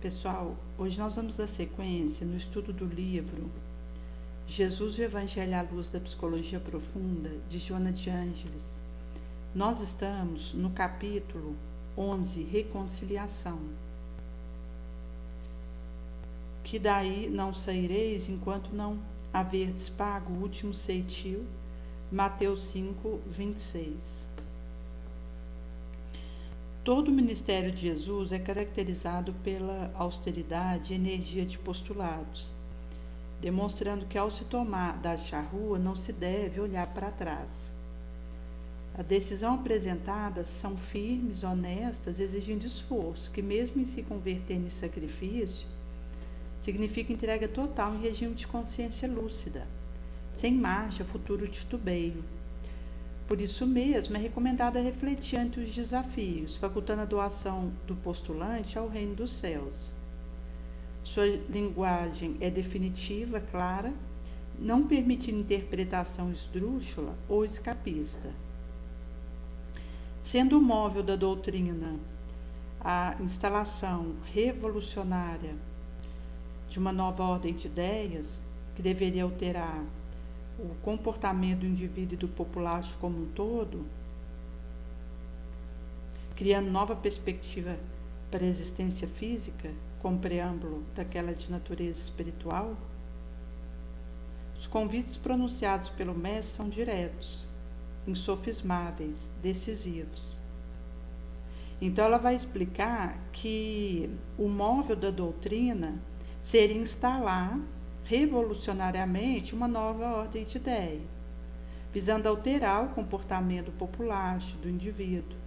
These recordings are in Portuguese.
Pessoal, hoje nós vamos dar sequência no estudo do livro Jesus e o Evangelho à Luz da Psicologia Profunda, de Joana de Ângeles. Nós estamos no capítulo 11, Reconciliação. Que daí não saireis enquanto não haverdes pago o último ceitil. Mateus 5, 26. Todo o ministério de Jesus é caracterizado pela austeridade e energia de postulados, demonstrando que ao se tomar da charrua não se deve olhar para trás. A decisão apresentada são firmes, honestas, exigindo esforço, que mesmo em se converter em sacrifício, significa entrega total em regime de consciência lúcida, sem margem a futuro titubeio. Por isso mesmo, é recomendado refletir ante os desafios, facultando a doação do postulante ao reino dos céus. Sua linguagem é definitiva, clara, não permitindo interpretação esdrúxula ou escapista. Sendo o móvel da doutrina a instalação revolucionária de uma nova ordem de ideias, que deveria alterar o comportamento do indivíduo e do populacho como um todo, criando nova perspectiva para a existência física, como preâmbulo daquela de natureza espiritual, os convites pronunciados pelo mestre são diretos, insofismáveis, decisivos. Então ela vai explicar que o móvel da doutrina seria instalar revolucionariamente uma nova ordem de ideia, visando alterar o comportamento populacho do indivíduo,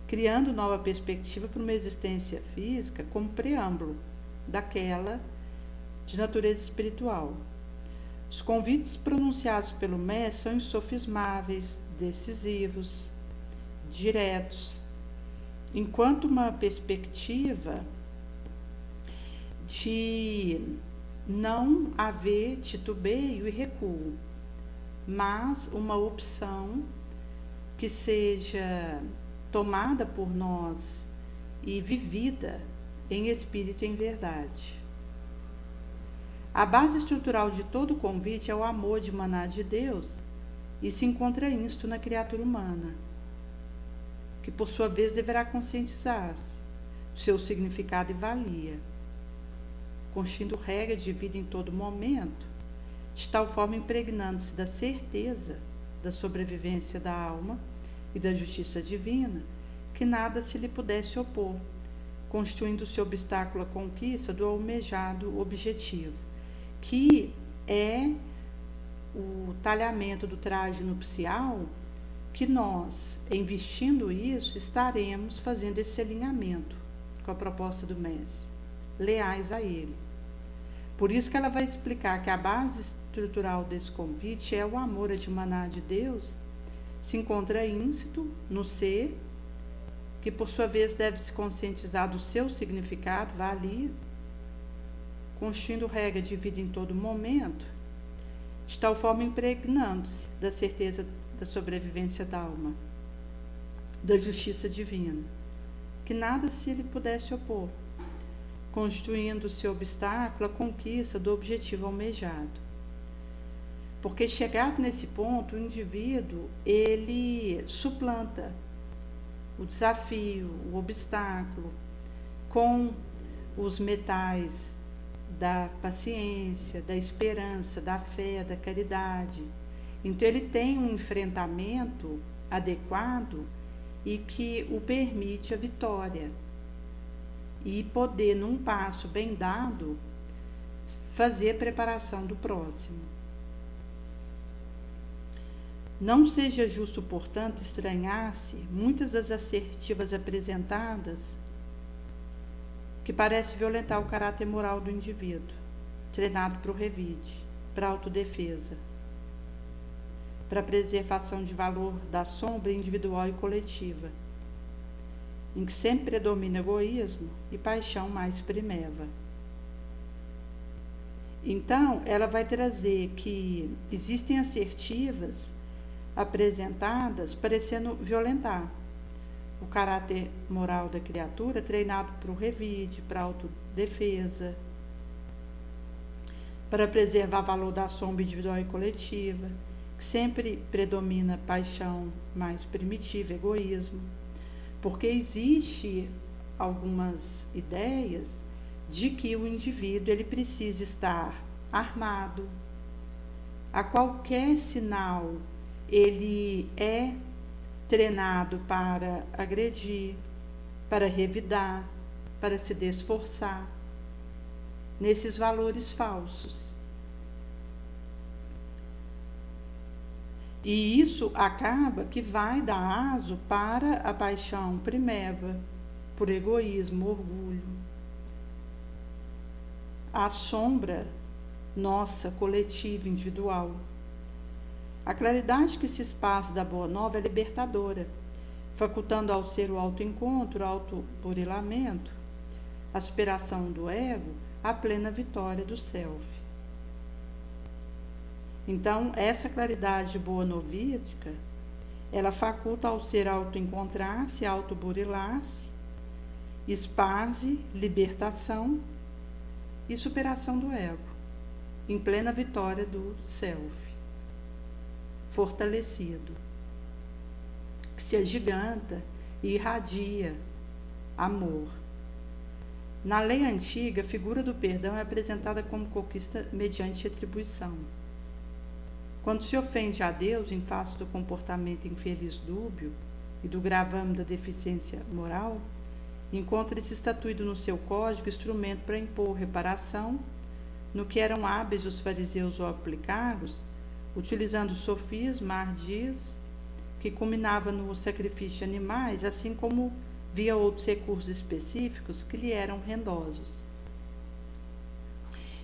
criando nova perspectiva para uma existência física como preâmbulo daquela de natureza espiritual. Os convites pronunciados pelo mestre são insofismáveis, decisivos, diretos, enquanto uma perspectiva de não haver titubeio e recuo, mas uma opção que seja tomada por nós e vivida em espírito e em verdade. A base estrutural de todo convite é o amor de maná de Deus e se encontra insto na criatura humana, que por sua vez deverá conscientizar-se do seu significado e valia, constituindo regra de vida em todo momento, de tal forma impregnando-se da certeza da sobrevivência da alma e da justiça divina, que nada se lhe pudesse opor, constituindo-se obstáculo à conquista do almejado objetivo, que é o talhamento do traje nupcial, que nós, em vestindo isso, estaremos fazendo esse alinhamento com a proposta do mestre, leais a ele. Por isso que ela vai explicar que a base estrutural desse convite é o amor de maná de Deus, se encontra íncito no ser, que por sua vez deve se conscientizar do seu significado, valia, constituindo regra de vida em todo momento, de tal forma impregnando-se da certeza da sobrevivência da alma, da justiça divina, que nada se lhe pudesse opor, constituindo-se obstáculo à conquista do objetivo almejado. Porque chegado nesse ponto, o indivíduo, ele suplanta o desafio, o obstáculo, com os metais da paciência, da esperança, da fé, da caridade. Então ele tem um enfrentamento adequado e que o permite a vitória. E poder, num passo bem dado, fazer a preparação do próximo. Não seja justo, portanto, estranhar-se muitas das assertivas apresentadas que parecem violentar o caráter moral do indivíduo, treinado para o revide, para a autodefesa, para a preservação de valor da sombra individual e coletiva, em que sempre predomina egoísmo e paixão mais primeva. Então, ela vai trazer que existem assertivas apresentadas parecendo violentar, o caráter moral da criatura, treinado para o revide, para a autodefesa, para preservar o valor da sombra individual e coletiva, que sempre predomina paixão mais primitiva, egoísmo, porque existe algumas ideias de que o indivíduo ele precisa estar armado, a qualquer sinal ele é treinado para agredir, para revidar, para se desforçar, nesses valores falsos. E isso acaba que vai dar aso para a paixão primeva, por egoísmo, orgulho. A sombra nossa, coletiva, individual. A claridade que se espalha da Boa Nova é libertadora, facultando ao ser o autoencontro, o autoburilamento, a superação do ego, a plena vitória do self. Então, essa claridade boa novídica, ela faculta ao ser autoencontrar-se, autoburilar-se, esparse, libertação e superação do ego, em plena vitória do self, fortalecido, que se agiganta e irradia amor. Na lei antiga, a figura do perdão é apresentada como conquista mediante atribuição. Quando se ofende a Deus em face do comportamento infeliz dúbio e do gravame da deficiência moral, encontra-se estatuído no seu código instrumento para impor reparação, no que eram hábeis os fariseus ao aplicá-los, utilizando o sofisma, ardis, que culminava no sacrifício de animais, assim como via outros recursos específicos que lhe eram rendosos.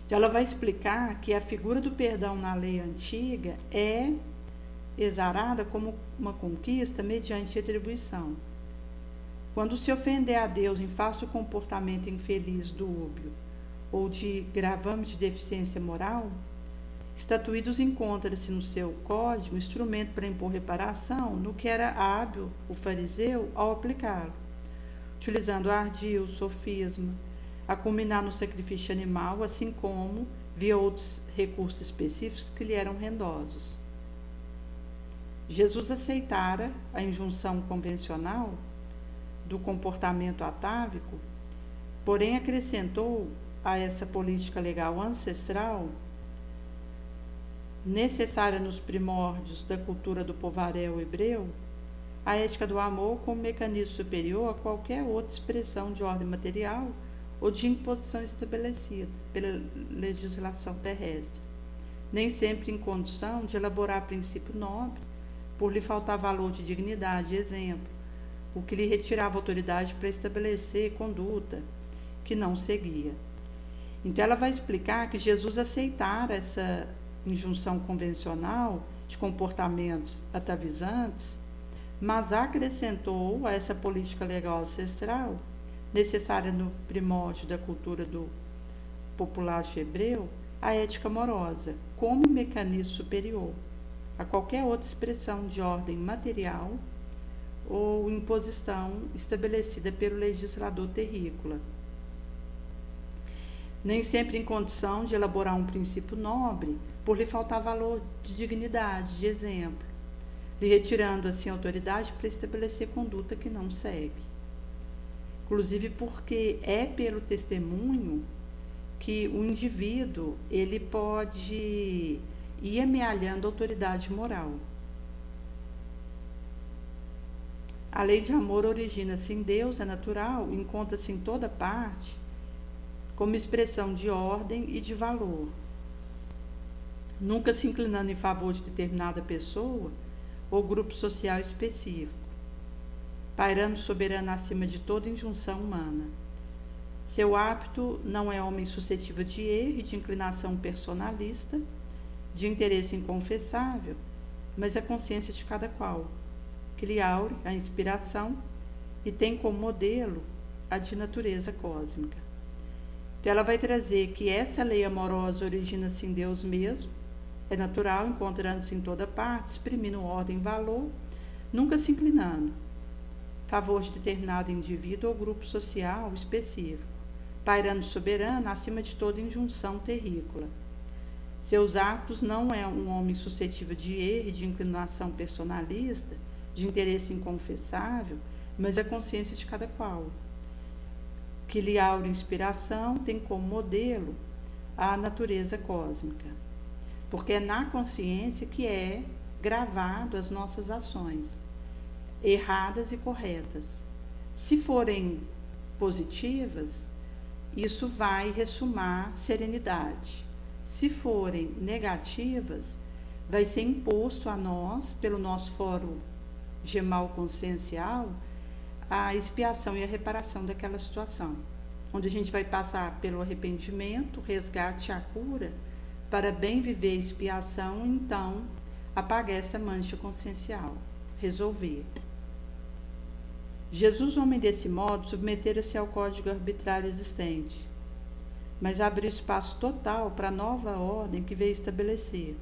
Então, ela vai explicar que a figura do perdão na lei antiga é exarada como uma conquista mediante atribuição. Quando se ofender a Deus em face do comportamento infeliz, dúbio ou de gravame de deficiência moral, estatuídos encontra-se no seu código instrumento para impor reparação, no que era hábil o fariseu ao aplicá-lo, utilizando o ardil, o sofisma, a culminar no sacrifício animal, assim como via outros recursos específicos que lhe eram rendosos. Jesus aceitara a injunção convencional do comportamento atávico, porém acrescentou a essa política legal ancestral, necessária nos primórdios da cultura do povaréu hebreu, a ética do amor como mecanismo superior a qualquer outra expressão de ordem material ou de imposição estabelecida pela legislação terrestre, nem sempre em condição de elaborar princípio nobre, por lhe faltar valor de dignidade e exemplo, o que lhe retirava autoridade para estabelecer conduta que não seguia. Então ela vai explicar que Jesus aceitara essa injunção convencional de comportamentos atavizantes, mas acrescentou a essa política legal ancestral, necessária no primórdio da cultura do populacho hebreu, a ética amorosa, como mecanismo superior a qualquer outra expressão de ordem material ou imposição estabelecida pelo legislador terrícola. Nem sempre em condição de elaborar um princípio nobre, por lhe faltar valor de dignidade, de exemplo, lhe retirando assim a autoridade para estabelecer conduta que não segue. Inclusive porque é pelo testemunho que o indivíduo ele pode ir amealhando a autoridade moral. A lei de amor origina-se em Deus, é natural, encontra-se em toda parte como expressão de ordem e de valor, nunca se inclinando em favor de determinada pessoa ou grupo social específico, pairando soberano acima de toda injunção humana. Seu hábito não é homem suscetível de erro e de inclinação personalista, de interesse inconfessável, mas a consciência de cada qual, que lhe aure a inspiração e tem como modelo a de natureza cósmica. Então ela vai trazer que essa lei amorosa origina-se em Deus mesmo, é natural, encontrando-se em toda parte, exprimindo ordem e valor, nunca se inclinando, favor de determinado indivíduo ou grupo social específico, pairando soberano acima de toda injunção terrícola. Seus atos não é um homem suscetível de erro e de inclinação personalista, de interesse inconfessável, mas a consciência de cada qual, que lhe aura inspiração tem como modelo a natureza cósmica, porque é na consciência que é gravado as nossas ações, erradas e corretas. Se forem positivas, isso vai ressumar serenidade. Se forem negativas, vai ser imposto a nós, pelo nosso fórum gemal consciencial, a expiação e a reparação daquela situação, onde a gente vai passar pelo arrependimento, o resgate e a cura, para bem viver a expiação, então apagar essa mancha consciencial, resolver. Jesus, homem desse modo, submetera-se ao código arbitrário existente, mas abriu espaço total para a nova ordem que veio estabelecer,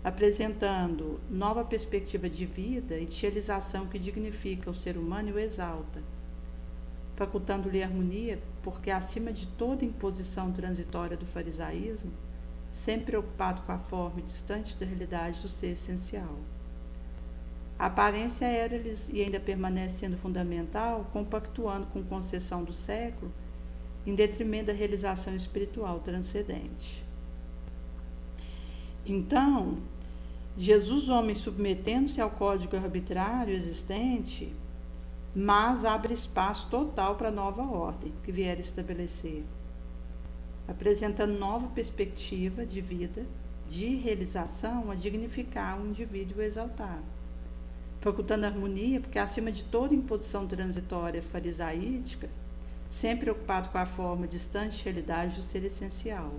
apresentando nova perspectiva de vida e de realização que dignifica o ser humano e o exalta, facultando-lhe harmonia, porque acima de toda imposição transitória do farisaísmo, sempre preocupado com a forma e distante da realidade do ser essencial. A aparência era-lhes e ainda permanece sendo fundamental, compactuando com concessão do século, em detrimento da realização espiritual transcendente. Então, Jesus, homem, submetendo-se ao código arbitrário existente, mas abre espaço total para a nova ordem que vier estabelecer, apresentando nova perspectiva de vida, de realização a dignificar o indivíduo exaltado, facultando harmonia, porque acima de toda imposição transitória farisaítica, sempre ocupado com a forma distante de realidade do ser essencial.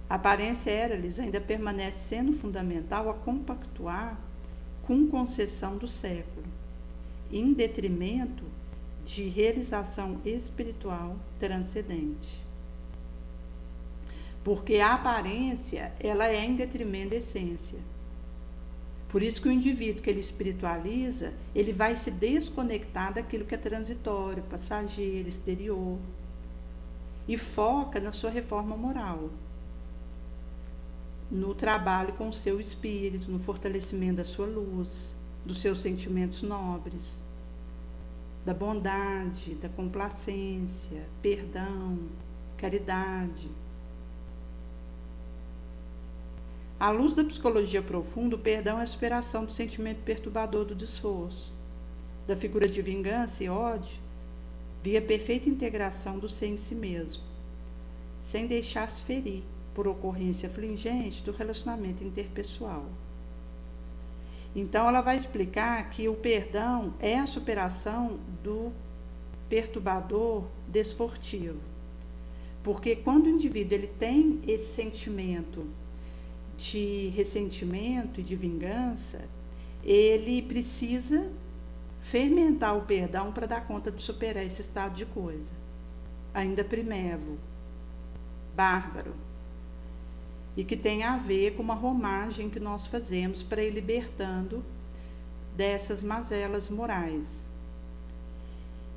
A aparência era-lhes ainda permanece sendo fundamental a compactuar com concessão do século, em detrimento de realização espiritual transcendente. Porque a aparência, ela é em detrimento da essência. Por isso que o indivíduo que ele espiritualiza, ele vai se desconectar daquilo que é transitório, passageiro, exterior, e foca na sua reforma moral, no trabalho com o seu espírito, no fortalecimento da sua luz, dos seus sentimentos nobres, da bondade, da complacência, perdão, caridade. À luz da psicologia profunda, o perdão é a superação do sentimento perturbador do desforço, da figura de vingança e ódio, via perfeita integração do ser em si mesmo, sem deixar-se ferir por ocorrência afligente do relacionamento interpessoal. Então, ela vai explicar que o perdão é a superação do perturbador desfortivo, porque quando o indivíduo ele tem esse sentimento de ressentimento e de vingança, ele precisa fermentar o perdão para dar conta de superar esse estado de coisa, ainda primevo, bárbaro, e que tem a ver com uma romagem que nós fazemos para ir libertando dessas mazelas morais.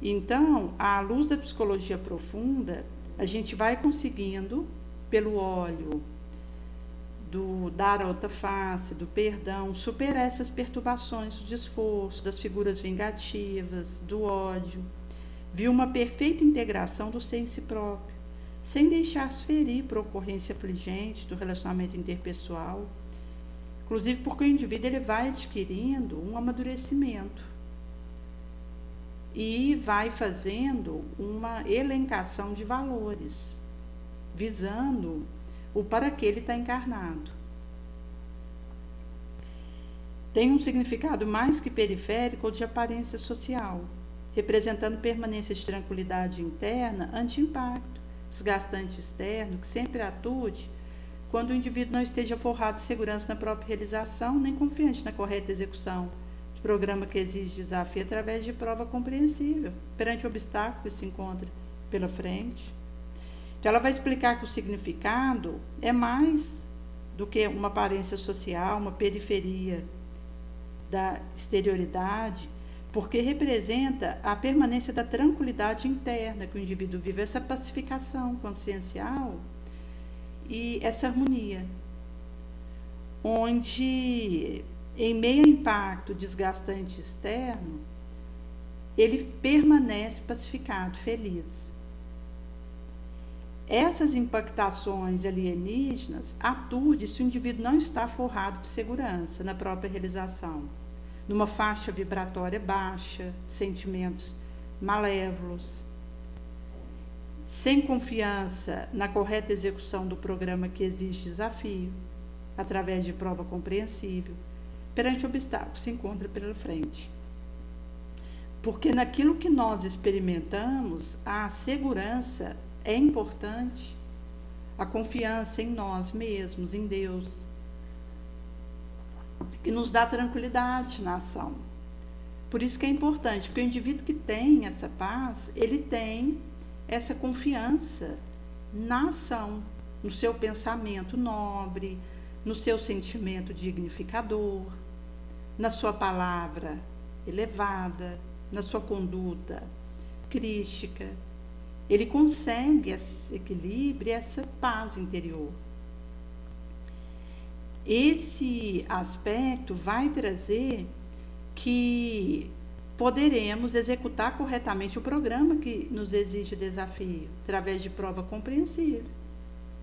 Então, à luz da psicologia profunda, a gente vai conseguindo, pelo óleo do dar a outra face, do perdão, superar essas perturbações do desforço, das figuras vingativas, do ódio, viu uma perfeita integração do ser em si próprio, sem deixar-se ferir por ocorrência afligente do relacionamento interpessoal, inclusive porque o indivíduo ele vai adquirindo um amadurecimento e vai fazendo uma elencação de valores, visando o para que ele está encarnado. Tem um significado mais que periférico ou de aparência social, representando permanência de tranquilidade interna ante impacto desgastante externo, que sempre atue quando o indivíduo não esteja forrado de segurança na própria realização, nem confiante na correta execução do programa que exige desafio através de prova compreensível, perante o obstáculo que se encontra pela frente. Então, ela vai explicar que o significado é mais do que uma aparência social, uma periferia da exterioridade, porque representa a permanência da tranquilidade interna que o indivíduo vive, essa pacificação consciencial e essa harmonia, onde, em meio a impacto desgastante externo, ele permanece pacificado, feliz. Essas impactações alienígenas aturdem se o indivíduo não está forrado de segurança na própria realização, numa faixa vibratória baixa, sentimentos malévolos, sem confiança na correta execução do programa que exige desafio, através de prova compreensível, perante obstáculos se encontra pela frente. Porque naquilo que nós experimentamos, a segurança é importante, a confiança em nós mesmos, em Deus, que nos dá tranquilidade na ação. Por isso que é importante, porque o indivíduo que tem essa paz, ele tem essa confiança na ação, no seu pensamento nobre, no seu sentimento dignificador, na sua palavra elevada, na sua conduta crística. Ele consegue esse equilíbrio, essa paz interior. Esse aspecto vai trazer que poderemos executar corretamente o programa que nos exige desafio, através de prova compreensível,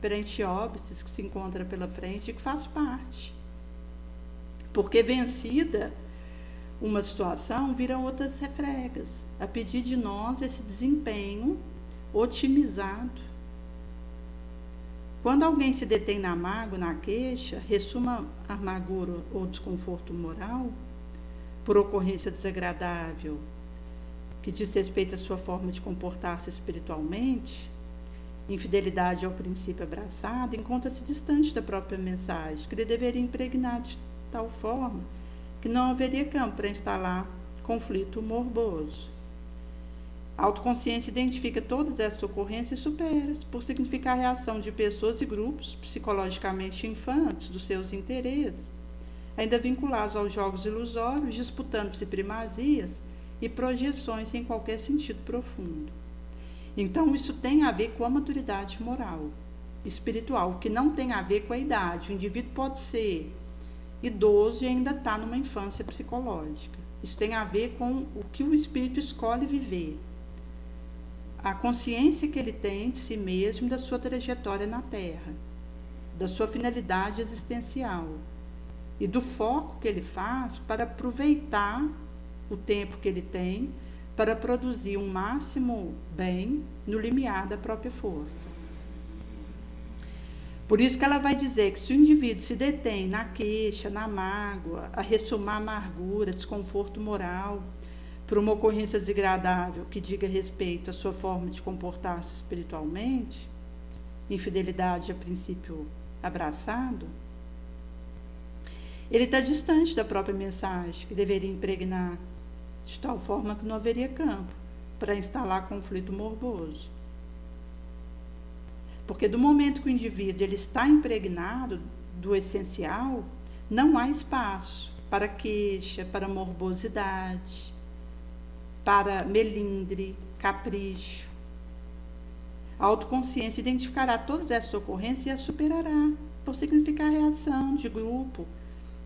perante óbices que se encontra pela frente e que faz parte. Porque vencida uma situação, viram outras refregas, a pedir de nós esse desempenho otimizado. Quando alguém se detém na mágoa, na queixa, ressuma amargura ou desconforto moral, por ocorrência desagradável, que diz respeito à sua forma de comportar-se espiritualmente, infidelidade ao princípio abraçado, encontra-se distante da própria mensagem, que ele deveria impregnar de tal forma que não haveria campo para instalar conflito morboso. A autoconsciência identifica todas essas ocorrências e supera-as, por significar a reação de pessoas e grupos psicologicamente infantes dos seus interesses, ainda vinculados aos jogos ilusórios, disputando-se primazias e projeções sem qualquer sentido profundo. Então, isso tem a ver com a maturidade moral, espiritual, que não tem a ver com a idade. O indivíduo pode ser idoso e ainda está numa infância psicológica. Isso tem a ver com o que o espírito escolhe viver, a consciência que ele tem de si mesmo e da sua trajetória na Terra, da sua finalidade existencial e do foco que ele faz para aproveitar o tempo que ele tem para produzir um máximo bem no limiar da própria força. Por isso que ela vai dizer que se o indivíduo se detém na queixa, na mágoa, a ressumar amargura, desconforto moral, por uma ocorrência desagradável que diga respeito à sua forma de comportar-se espiritualmente, infidelidade a princípio abraçado, ele está distante da própria mensagem que deveria impregnar, de tal forma que não haveria campo para instalar conflito morboso. Porque do momento que o indivíduo ele está impregnado do essencial, não há espaço para queixa, para morbosidade, para melindre, capricho. A autoconsciência identificará todas essas ocorrências e as superará, por significar a reação de grupo,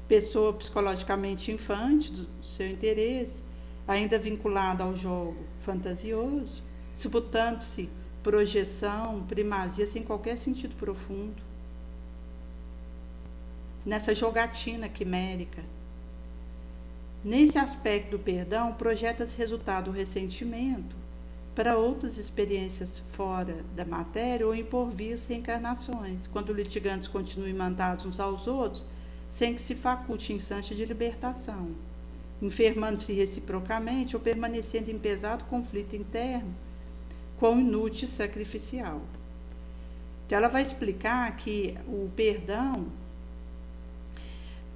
pessoa psicologicamente infante do seu interesse, ainda vinculada ao jogo fantasioso, disputando-se projeção, primazia sem qualquer sentido profundo, nessa jogatina quimérica. Nesse aspecto do perdão, projeta-se resultado do ressentimento para outras experiências fora da matéria ou em porvias reencarnações, quando litigantes continuem mandados uns aos outros, sem que se faculte instante de libertação, enfermando-se reciprocamente ou permanecendo em pesado conflito interno, quão inútil e sacrificial. Então, ela vai explicar que o perdão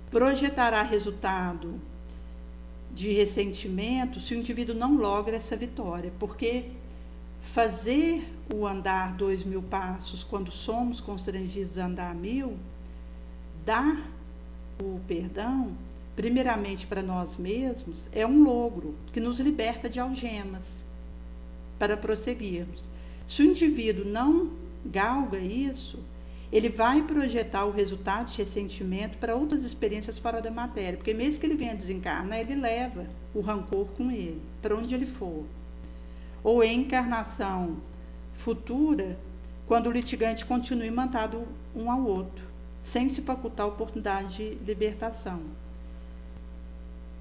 projetará resultado de ressentimento se o indivíduo não logra essa vitória, porque fazer o andar 2.000 passos quando somos constrangidos a andar 1.000, dar o perdão primeiramente para nós mesmos, é um logro que nos liberta de algemas para prosseguirmos. Se o indivíduo não galga isso, ele vai projetar o resultado de ressentimento para outras experiências fora da matéria, porque mesmo que ele venha desencarnar, ele leva o rancor com ele, para onde ele for. Ou em encarnação futura, quando o litigante continue imantado um ao outro, sem se facultar a oportunidade de libertação.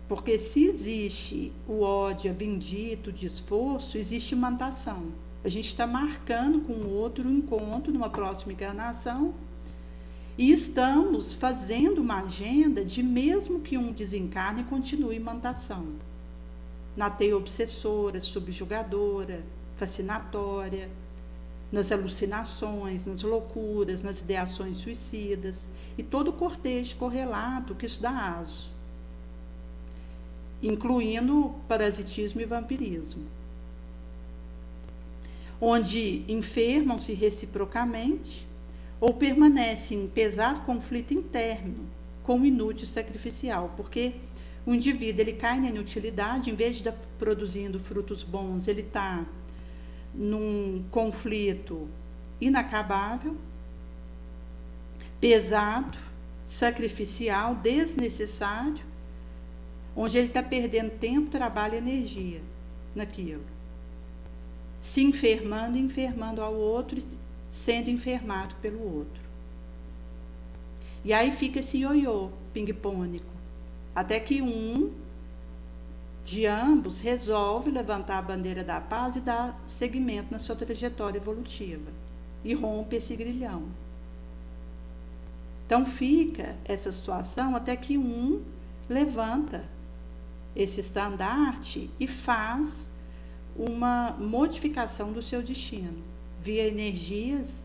Porque se existe o ódio, a vindito, o desforço, existe imantação. A gente está marcando com o outro um encontro numa próxima encarnação e estamos fazendo uma agenda de mesmo que um desencarne, continue imantação. Na teia obsessora, subjugadora, fascinatória, nas alucinações, nas loucuras, nas ideações suicidas e todo o cortejo correlato que isso dá aso, incluindo parasitismo e vampirismo, onde enfermam-se reciprocamente ou permanecem em pesado conflito interno com o inútil sacrificial, porque o indivíduo ele cai na inutilidade, em vez de estar produzindo frutos bons, ele está num conflito inacabável, pesado, sacrificial, desnecessário, onde ele está perdendo tempo, trabalho e energia naquilo, se enfermando e enfermando ao outro e sendo enfermado pelo outro. E aí fica esse ioiô ping-pônico, até que um de ambos resolve levantar a bandeira da paz e dar seguimento na sua trajetória evolutiva e rompe esse grilhão. Então fica essa situação até que um levanta esse estandarte e faz uma modificação do seu destino, via energias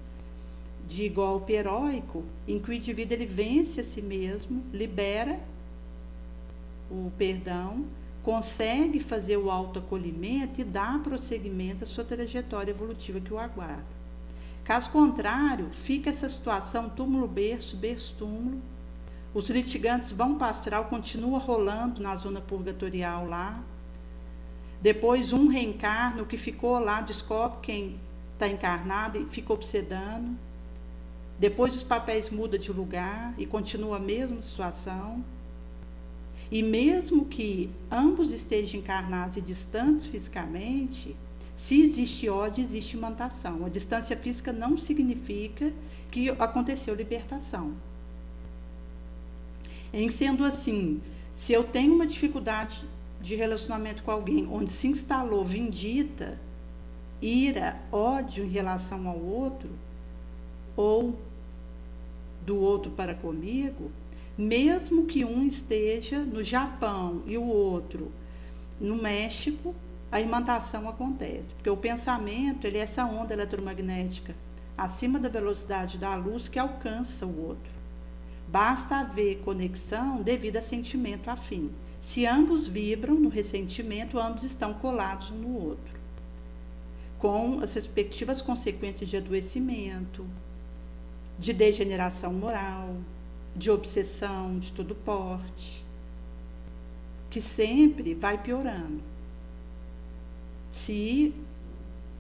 de golpe heróico, em que o indivíduo ele vence a si mesmo, libera o perdão, consegue fazer o autoacolhimento e dá prosseguimento à sua trajetória evolutiva que o aguarda. Caso contrário, fica essa situação túmulo-berço, berço-túmulo, os litigantes vão para o astral, continua rolando na zona purgatorial lá, depois um reencarna, o que ficou lá descobre quem está encarnado e fica obsedando, depois os papéis mudam de lugar e continua a mesma situação, e mesmo que ambos estejam encarnados e distantes fisicamente, se existe ódio, existe imantação. A distância física não significa que aconteceu libertação. Em sendo assim, se eu tenho uma dificuldade de relacionamento com alguém onde se instalou vindita, ira, ódio em relação ao outro, ou do outro para comigo, mesmo que um esteja no Japão e o outro no México, a imantação acontece, porque o pensamento ele é essa onda eletromagnética acima da velocidade da luz que alcança o outro. Basta haver conexão devido a sentimento afim. Se ambos vibram no ressentimento, ambos estão colados um no outro, com as respectivas consequências de adoecimento, de degeneração moral, de obsessão de todo porte, que sempre vai piorando, se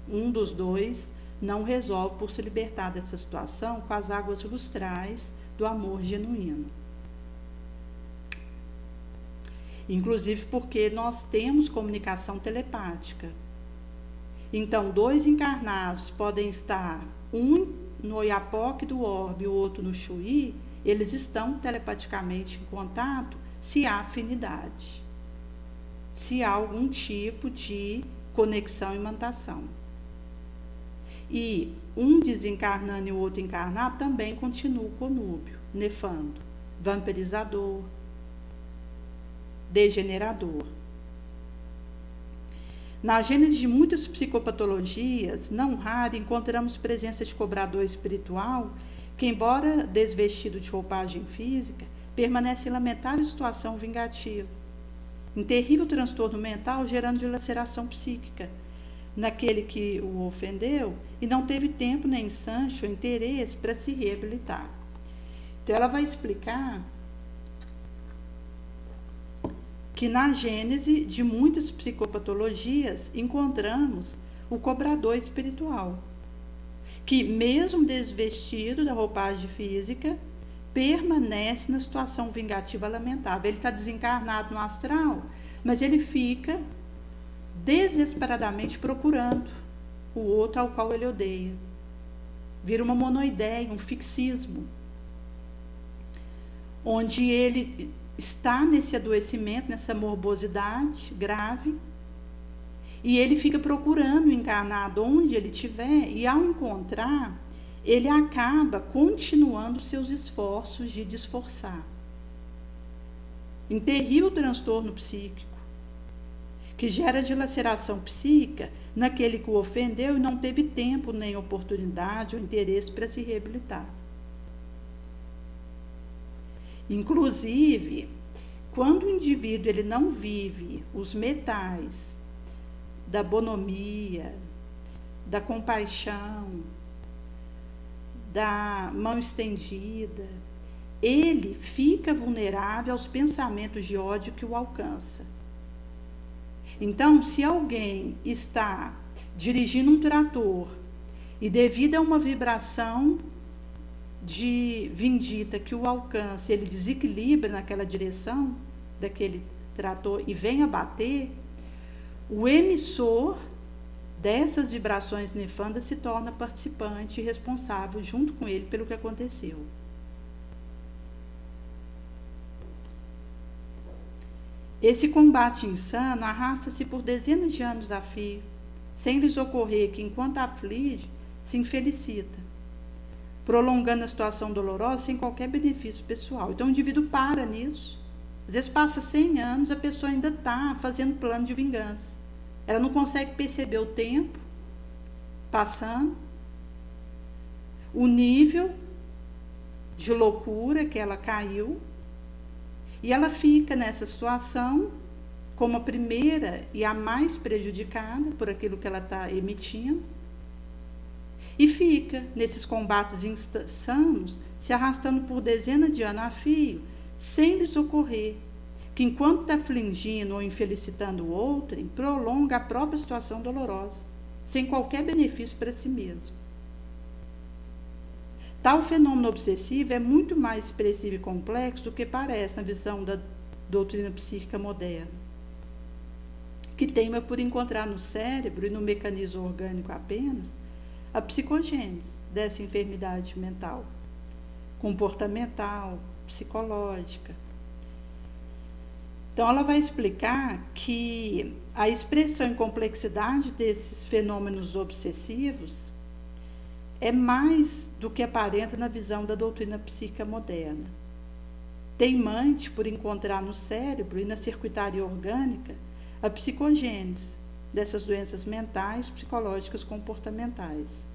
um dos dois não resolve por se libertar dessa situação com as águas lustrais do amor genuíno. Inclusive porque nós temos comunicação telepática. Então, dois encarnados podem estar, um no Oiapoque do Orbe e o outro no Chuí, eles estão telepaticamente em contato se há afinidade, se há algum tipo de conexão e imantação. E um desencarnando e o outro encarnado também continua o conúbio, nefando, vampirizador, degenerador. Na gênese de muitas psicopatologias, não raro encontramos presença de cobrador espiritual que, embora desvestido de roupagem física, permanece em lamentável situação vingativa, em terrível transtorno mental, gerando dilaceração psíquica naquele que o ofendeu e não teve tempo, nem ensanche ou interesse para se reabilitar. Então, ela vai explicar que na gênese de muitas psicopatologias encontramos o cobrador espiritual, que mesmo desvestido da roupagem física, permanece na situação vingativa lamentável. Ele está desencarnado no astral, mas ele fica desesperadamente procurando o outro ao qual ele odeia. Vira uma monoideia, um fixismo, onde ele está nesse adoecimento, nessa morbosidade grave, e ele fica procurando o encarnado onde ele estiver, e ao encontrar, ele acaba continuando seus esforços de desforçar. Um terrível transtorno psíquico, que gera dilaceração psíquica naquele que o ofendeu e não teve tempo, nem oportunidade ou interesse para se reabilitar. Inclusive, quando o indivíduo ele não vive os metais da bonomia, da compaixão, da mão estendida, ele fica vulnerável aos pensamentos de ódio que o alcança. Então, se alguém está dirigindo um trator e devido a uma vibração de vindita que o alcança, ele desequilibra naquela direção daquele trator e vem a bater, o emissor dessas vibrações nefandas se torna participante e responsável junto com ele pelo que aconteceu. Esse combate insano arrasta-se por dezenas de anos a fio, sem lhes ocorrer que, enquanto aflige, se infelicita, prolongando a situação dolorosa sem qualquer benefício pessoal. Então o indivíduo para nisso. Às vezes passa 100 anos, a pessoa ainda está fazendo plano de vingança. Ela não consegue perceber o tempo passando, o nível de loucura que ela caiu, e ela fica nessa situação como a primeira e a mais prejudicada por aquilo que ela está emitindo, e fica nesses combates insanos, se arrastando por dezenas de anos a fio, sem lhes ocorrer que, enquanto está afligindo ou infelicitando o outro, prolonga a própria situação dolorosa, sem qualquer benefício para si mesmo. Tal fenômeno obsessivo é muito mais expressivo e complexo do que parece na visão da doutrina psíquica moderna, que teima por encontrar no cérebro e no mecanismo orgânico apenas a psicogênese dessa enfermidade mental, comportamental, psicológica. Então, ela vai explicar que a expressão e complexidade desses fenômenos obsessivos é mais do que aparenta na visão da doutrina psíquica moderna. Teimante por encontrar no cérebro e na circuitaria orgânica a psicogênese dessas doenças mentais, psicológicas, comportamentais.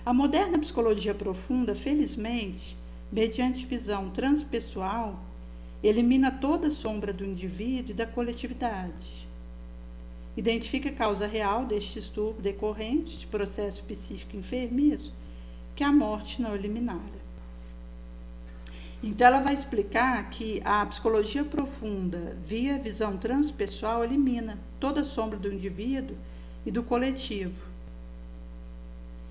A moderna psicologia profunda, felizmente, mediante visão transpessoal, elimina toda a sombra do indivíduo e da coletividade. Identifica a causa real deste estupro decorrente de processo psíquico enfermiço que a morte não eliminara. Então, ela vai explicar que a psicologia profunda, via visão transpessoal, elimina toda a sombra do indivíduo e do coletivo.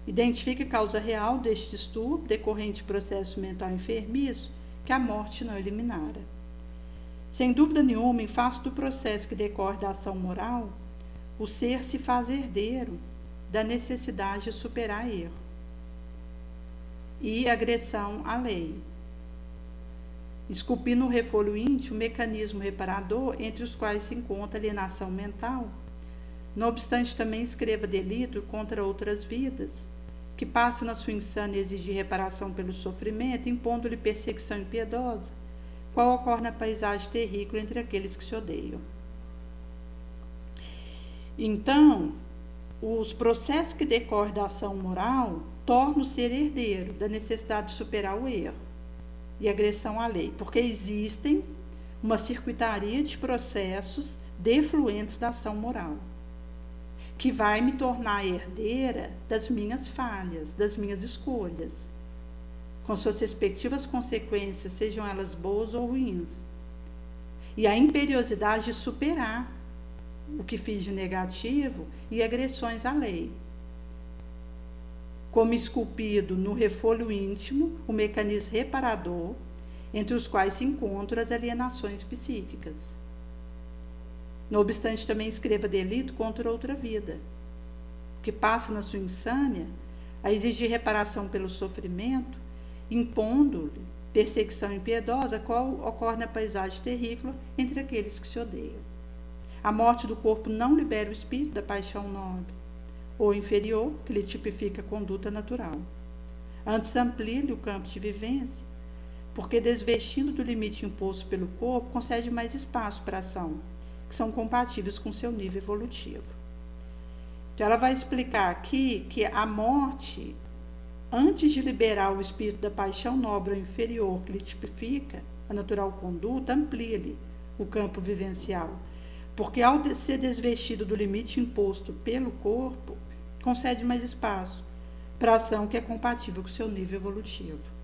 Identifica a causa real deste estupro decorrente de processo mental enfermiço que a morte não eliminara. Sem dúvida nenhuma, em face do processo que decorre da ação moral, o ser se faz herdeiro da necessidade de superar erro e agressão à lei, esculpindo no refolho íntimo o mecanismo reparador entre os quais se encontra a alienação mental. Não obstante, também escreva delito contra outras vidas, que passa na sua insânia a exigir reparação pelo sofrimento, impondo-lhe perseguição impiedosa, qual ocorre na paisagem terrícola entre aqueles que se odeiam. Então, os processos que decorrem da ação moral tornam o ser herdeiro da necessidade de superar o erro e agressão à lei, porque existem uma circuitaria de processos defluentes da ação moral, que vai me tornar herdeira das minhas falhas, das minhas escolhas, com suas respectivas consequências, sejam elas boas ou ruins. e a imperiosidade de superar o que fiz de negativo e agressões à lei. Como esculpido no refolho íntimo, o mecanismo reparador, entre os quais se encontram as alienações psíquicas. Não obstante, também escreva delito contra outra vida, que passa na sua insânia a exigir reparação pelo sofrimento, impondo-lhe perseguição impiedosa, qual ocorre na paisagem terrícola entre aqueles que se odeiam. A morte do corpo não libera o espírito da paixão nobre, ou inferior, que lhe tipifica a conduta natural. Antes amplia-lhe o campo de vivência, porque desvestindo do limite imposto pelo corpo, concede mais espaço para a ação, que são compatíveis com seu nível evolutivo. Então ela vai explicar aqui que a morte, antes de liberar o espírito da paixão nobre ou inferior, que lhe tipifica a natural conduta, amplia-lhe o campo vivencial, porque ao ser desvestido do limite imposto pelo corpo, concede mais espaço para a ação que é compatível com o seu nível evolutivo.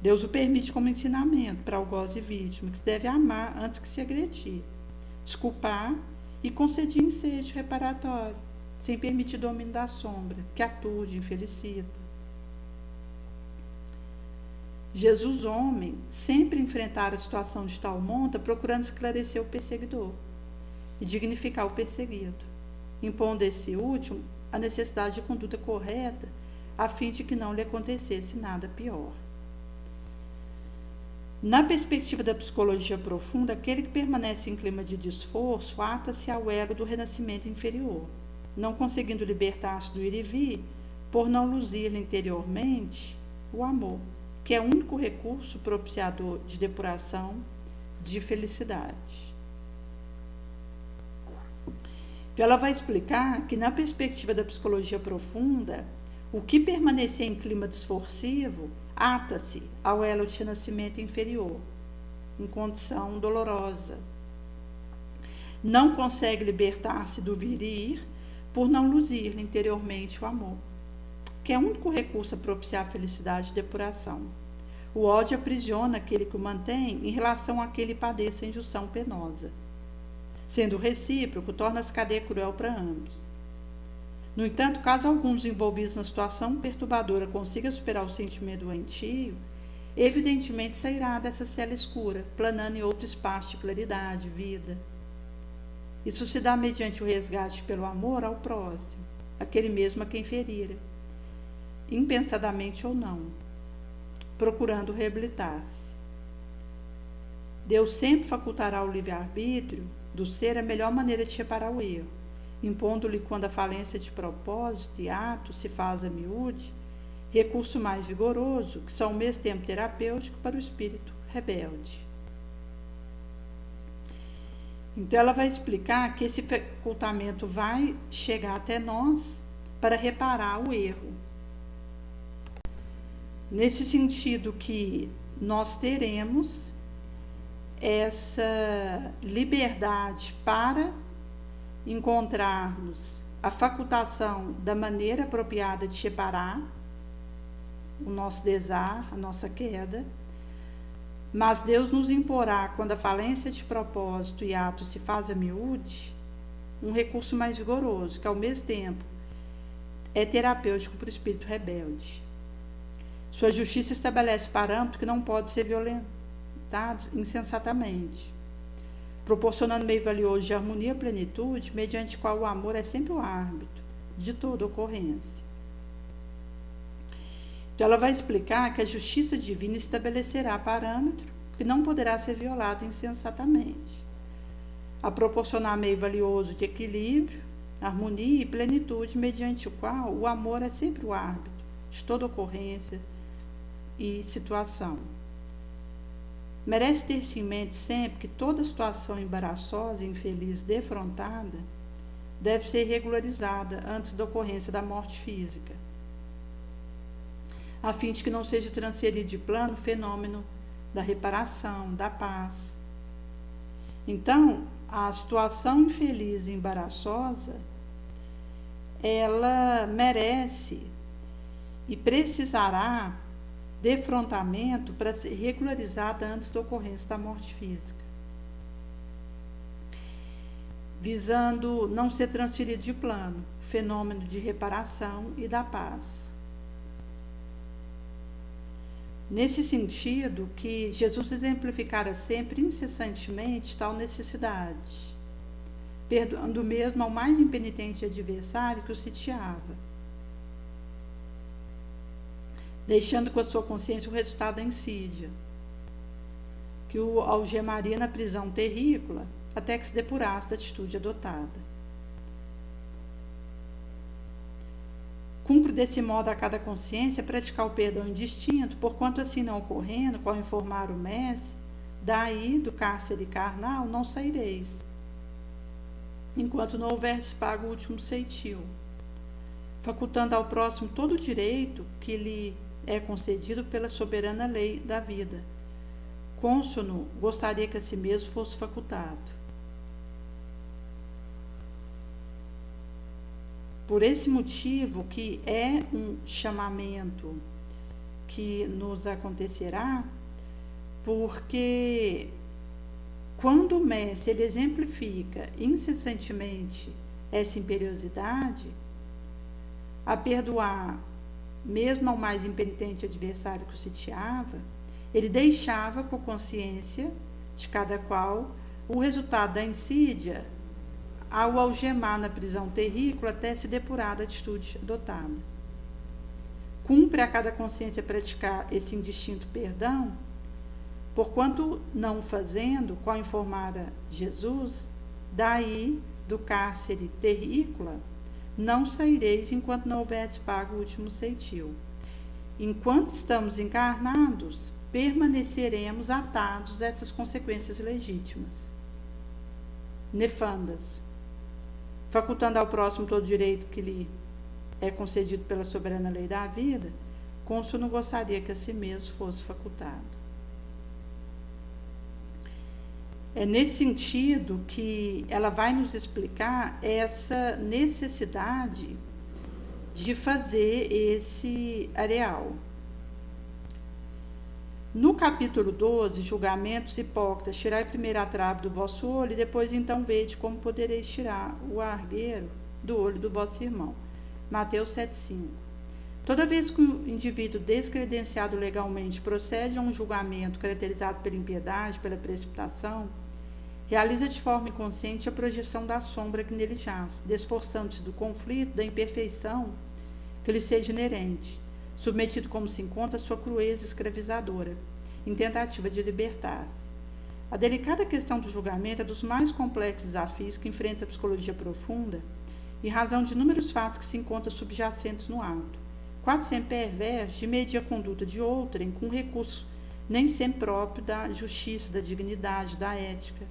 Deus o permite como ensinamento para algoz e vítima, que se deve amar antes que se agredir, desculpar e concedir ensejo reparatório, sem permitir domínio da sombra, que ature, infelicita. Jesus, homem, sempre enfrentara a situação de tal monta, procurando esclarecer o perseguidor e dignificar o perseguido, impondo a esse último a necessidade de conduta correta, a fim de que não lhe acontecesse nada pior. Na perspectiva da psicologia profunda, aquele que permanece em clima de desforço ata-se ao elo do renascimento inferior, não conseguindo libertar-se do ir e vir, por não luzir-lhe interiormente o amor, que é o único recurso propiciador de depuração, de felicidade. Então, ela vai explicar que, na perspectiva da psicologia profunda, o que permanecer em clima desforcivo ata-se ao elo de renascimento inferior, em condição dolorosa. Não consegue libertar-se do vir e ir por não luzir interiormente o amor, que é o único recurso a propiciar a felicidade e depuração. O ódio aprisiona aquele que o mantém em relação àquele que padece a injunção penosa. Sendo recíproco, torna-se cadeia cruel para ambos. No entanto, caso alguns envolvidos na situação perturbadora consiga superar o sentimento doentio, evidentemente sairá dessa cela escura, planando em outro espaço de claridade, vida. Isso se dá mediante o resgate pelo amor ao próximo, aquele mesmo a quem ferira, impensadamente ou não, procurando reabilitar-se. Deus sempre facultará o livre-arbítrio do ser a melhor maneira de reparar o erro, impondo-lhe, quando a falência de propósito e ato se faz a miúde, recurso mais vigoroso, que são ao mesmo tempo terapêutico para o espírito rebelde. Então ela vai explicar que esse facultamento vai chegar até nós para reparar o erro. Nesse sentido que nós teremos essa liberdade para encontrarmos a facultação da maneira apropriada de reparar o nosso desar, a nossa queda, mas Deus nos imporá, quando a falência de propósito e ato se faz a miúde, um recurso mais vigoroso, que ao mesmo tempo é terapêutico para o espírito rebelde. Sua justiça estabelece parâmetros que não podem ser violentados insensatamente, proporcionando meio valioso de harmonia e plenitude, mediante qual o amor é sempre o árbitro de toda ocorrência. Então ela vai explicar que a justiça divina estabelecerá parâmetro que não poderá ser violado insensatamente, a proporcionar meio valioso de equilíbrio, harmonia e plenitude, mediante o qual o amor é sempre o árbitro de toda ocorrência e situação. Merece ter-se em mente sempre que toda situação embaraçosa, infeliz, defrontada, deve ser regularizada antes da ocorrência da morte física, a fim de que não seja transferido de plano o fenômeno da reparação, da paz. Então, a situação infeliz e embaraçosa, ela merece e precisará defrontamento para ser regularizada antes da ocorrência da morte física. visando não ser transferido de plano, fenômeno de reparação e da paz. Nesse sentido, que Jesus exemplificara sempre incessantemente tal necessidade, perdoando mesmo ao mais impenitente adversário que o sitiava, deixando com a sua consciência o resultado da insídia, que o algemaria na prisão terrícola, até que se depurasse da atitude adotada. Cumpre desse modo a cada consciência praticar o perdão indistinto, porquanto assim não ocorrendo, qual informar o mestre, daí do cárcere carnal não saireis, enquanto não houverdes pago o último ceitil, facultando ao próximo todo o direito que lhe é concedido pela soberana lei da vida. Cônsono gostaria que a si mesmo fosse facultado. Por esse motivo, que é um chamamento que nos acontecerá, porque quando o mestre ele exemplifica incessantemente essa imperiosidade, a perdoar mesmo ao mais impenitente adversário que o sitiava, ele deixava com a consciência de cada qual o resultado da insídia ao algemar na prisão terrícola até se depurar da atitude adotada. Cumpre a cada consciência praticar esse indistinto perdão, porquanto não fazendo, qual informara Jesus, daí do cárcere terrícola não saireis enquanto não houvesse pago o último ceitil. Enquanto estamos encarnados, permaneceremos atados a essas consequências legítimas, nefandas, facultando ao próximo todo direito que lhe é concedido pela soberana lei da vida, cônsul não gostaria que a si mesmo fosse facultado. É nesse sentido que ela vai nos explicar essa necessidade de fazer esse areal. No capítulo 12, julgamentos hipócritas, tirai primeiro a trave do vosso olho, e depois então vede como podereis tirar o argueiro do olho do vosso irmão. Mateus 7,5. Toda vez que o indivíduo descredenciado legalmente procede a um julgamento caracterizado pela impiedade, pela precipitação, realiza de forma inconsciente a projeção da sombra que nele jaz, desforçando-se do conflito, da imperfeição que lhe seja inerente, submetido como se encontra a sua crueza escravizadora, em tentativa de libertar-se. A delicada questão do julgamento é dos mais complexos desafios que enfrenta a psicologia profunda, em razão de inúmeros fatos que se encontram subjacentes no ato, quase sempre perversos, de medir a conduta de outrem com recurso nem sempre próprio da justiça, da dignidade, da ética.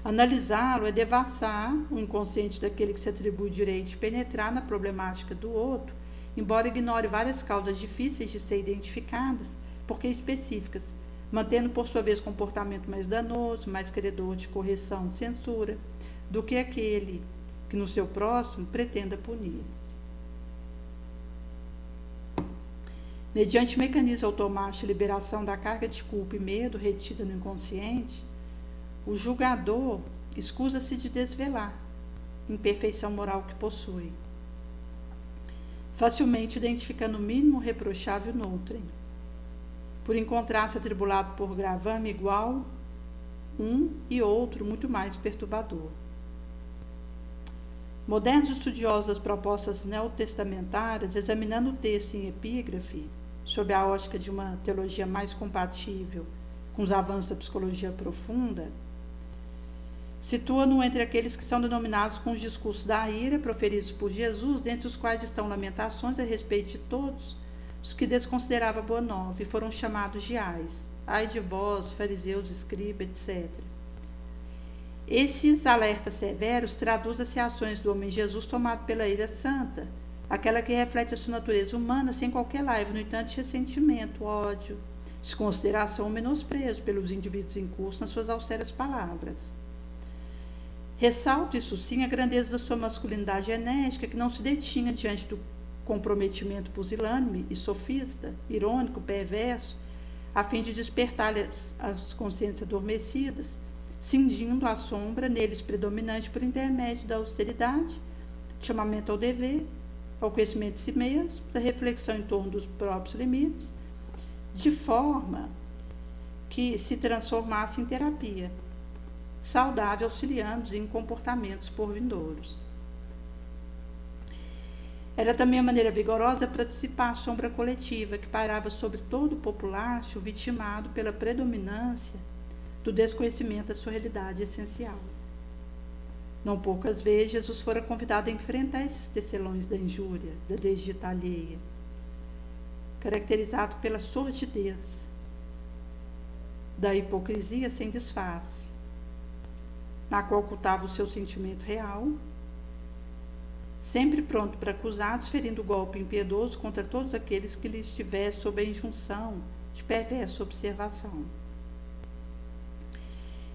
Analisá-lo é devassar o inconsciente daquele que se atribui o direito de penetrar na problemática do outro, embora ignore várias causas difíceis de ser identificadas, porque específicas, mantendo por sua vez comportamento mais danoso, mais credor de correção, de censura, do que aquele que no seu próximo pretenda punir. Mediante mecanismo automático de liberação da carga de culpa e medo retida no inconsciente, o julgador escusa-se de desvelar imperfeição moral que possui, facilmente identificando o mínimo reprochável noutrem, por encontrar-se atribulado por gravame igual, um e outro muito mais perturbador. Modernos estudiosos das propostas neotestamentárias, examinando o texto em epígrafe, sob a ótica de uma teologia mais compatível com os avanços da psicologia profunda, situa-no entre aqueles que são denominados com os discursos da ira proferidos por Jesus, dentre os quais estão lamentações a respeito de todos os que desconsiderava boa nova e foram chamados de ais, ai de vós, fariseus, escribas, etc. Esses alertas severos traduzem as reações do homem Jesus tomado pela ira santa, aquela que reflete a sua natureza humana sem qualquer laivo, no entanto, de ressentimento, ódio, desconsideração ou menosprezo pelos indivíduos em curso nas suas austeras palavras. Ressalto, isso sim, a grandeza da sua masculinidade enérgica, que não se detinha diante do comprometimento pusilânime e sofista, irônico, perverso, a fim de despertar as consciências adormecidas, cingindo a sombra neles predominante por intermédio da austeridade, chamamento ao dever, ao conhecimento de si mesmo, da reflexão em torno dos próprios limites, de forma que se transformasse em terapia, saudável, auxiliando-os em comportamentos por vindouros. Era também a maneira vigorosa para dissipar a sombra coletiva que pairava sobre todo o populacho vitimado pela predominância do desconhecimento da sua realidade essencial. Não poucas vezes Jesus fora convidado a enfrentar esses tecelões da injúria, da desdita alheia, caracterizado pela sordidez, da hipocrisia sem disfarce, na qual ocultava o seu sentimento real, sempre pronto para acusar, desferindo golpe impiedoso contra todos aqueles que lhe estivessem sob a injunção de perversa observação.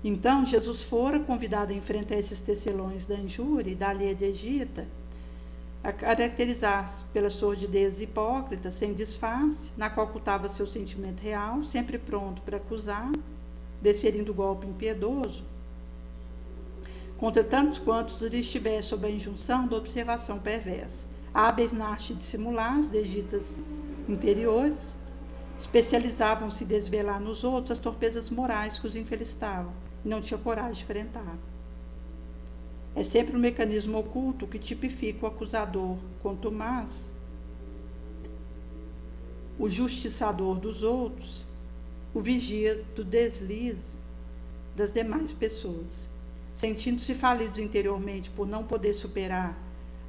Então, Jesus fora convidado a enfrentar esses tecelões da injúria e da alheia desdita, a caracterizar-se pela sordidez hipócrita, sem disfarce, na qual ocultava seu sentimento real, sempre pronto para acusar, desferindo golpe impiedoso, contra tantos quantos lhe estivessem sob a injunção da observação perversa, hábeis na arte de simular as desditas interiores, especializavam-se em desvelar nos outros as torpezas morais que os infelicitavam, e não tinha coragem de enfrentar. É sempre um mecanismo oculto que tipifica o acusador contumaz, o justiçador dos outros, o vigia do deslize das demais pessoas. Sentindo-se falidos interiormente por não poder superar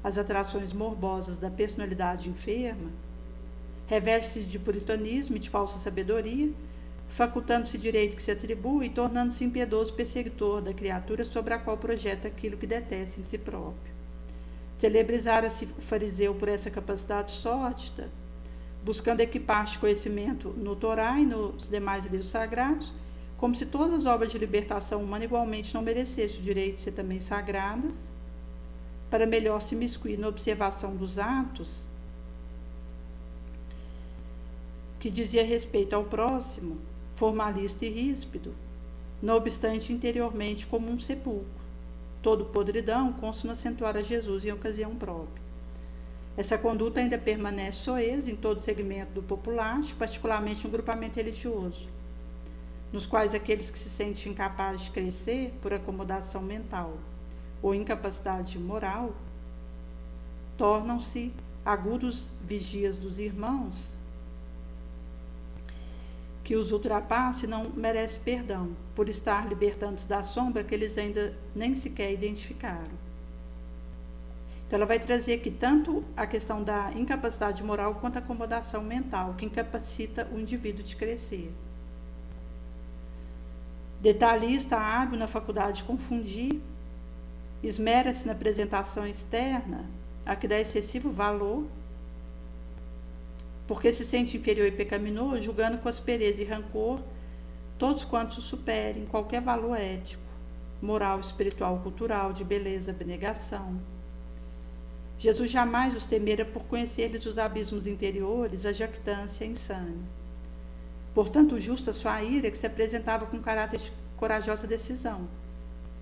as atrações morbosas da personalidade enferma, reveste-se de puritanismo e de falsa sabedoria, facultando-se direito que se atribui e tornando-se impiedoso perseguidor da criatura sobre a qual projeta aquilo que detesta em si próprio. Celebrizara-se o fariseu por essa capacidade sórdida, buscando equipar-se conhecimento no Torá e nos demais livros sagrados, como se todas as obras de libertação humana igualmente não merecessem o direito de ser também sagradas, para melhor se imiscuir na observação dos atos que dizia respeito ao próximo, formalista e ríspido, não obstante interiormente como um sepulcro, todo podridão, consta no acentuar a Jesus em ocasião própria. Essa conduta ainda permanece soez em todo segmento do populacho, particularmente no grupamento religioso, nos quais aqueles que se sentem incapazes de crescer por acomodação mental ou incapacidade moral tornam-se agudos vigias dos irmãos que os ultrapasse não merece perdão, por estar libertando-se da sombra que eles ainda nem sequer identificaram. Então, ela vai trazer aqui tanto a questão da incapacidade moral quanto a acomodação mental, que incapacita o indivíduo de crescer. Detalhista, hábil na faculdade de confundir, esmera-se na apresentação externa, a que dá excessivo valor, porque se sente inferior e pecaminoso, julgando com aspereza e rancor todos quantos o superem em qualquer valor ético, moral, espiritual, cultural, de beleza, abnegação. Jesus jamais os temera por conhecer-lhes os abismos interiores, a jactância insana. Portanto, justa sua ira, que se apresentava com caráter de corajosa decisão,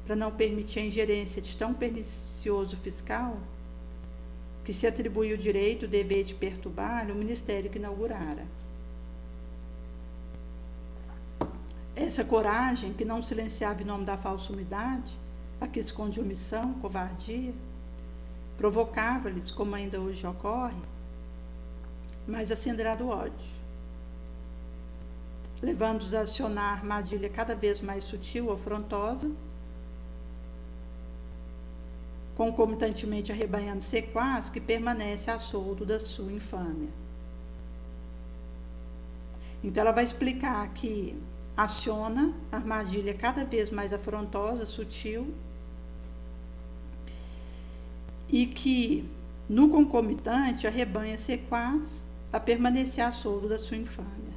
para não permitir a ingerência de tão pernicioso fiscal, que se atribui o direito, o dever de perturbar o ministério que inaugurara. Essa coragem, que não silenciava em nome da falsa humildade, a que esconde omissão, covardia, provocava-lhes, como ainda hoje ocorre, mais acendrado ódio, levando-os a acionar armadilha cada vez mais sutil, afrontosa, concomitantemente arrebanhando sequaz que permanece a soldo da sua infâmia. Então, ela vai explicar que aciona a armadilha cada vez mais afrontosa, sutil, e que, no concomitante, arrebanha sequaz a permanecer a soldo da sua infâmia.